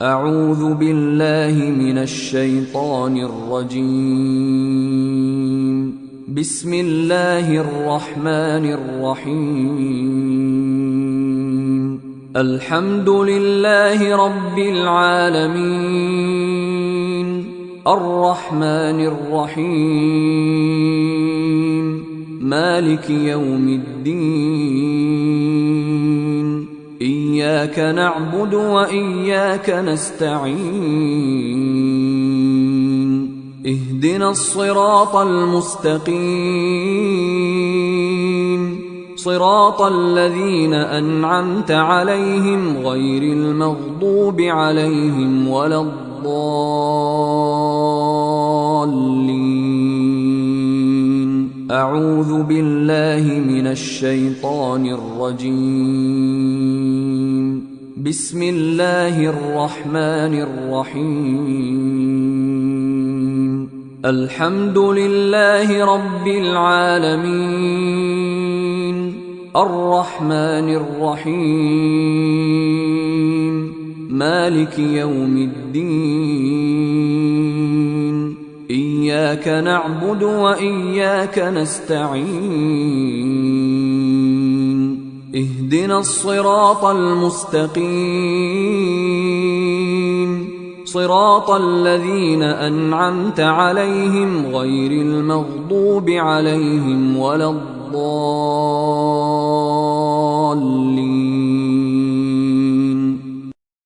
أعوذ بالله من الشيطان الرجيم. بسم الله الرحمن الرحيم. الحمد لله رب العالمين، الرحمن الرحيم، مالك يوم الدين. إياك نعبد وإياك نستعين. اهدنا الصراط المستقيم، صراط الذين أنعمت عليهم غير المغضوب عليهم ولا الضالين. أعوذ بالله من الشيطان الرجيم. بسم الله الرحمن الرحيم. الحمد لله رب العالمين، الرحمن الرحيم، مالك يوم الدين. إياك نعبد وإياك نستعين. اهدنا الصراط المستقيم، صراط الذين أنعمت عليهم غير المغضوب عليهم ولا الضالين.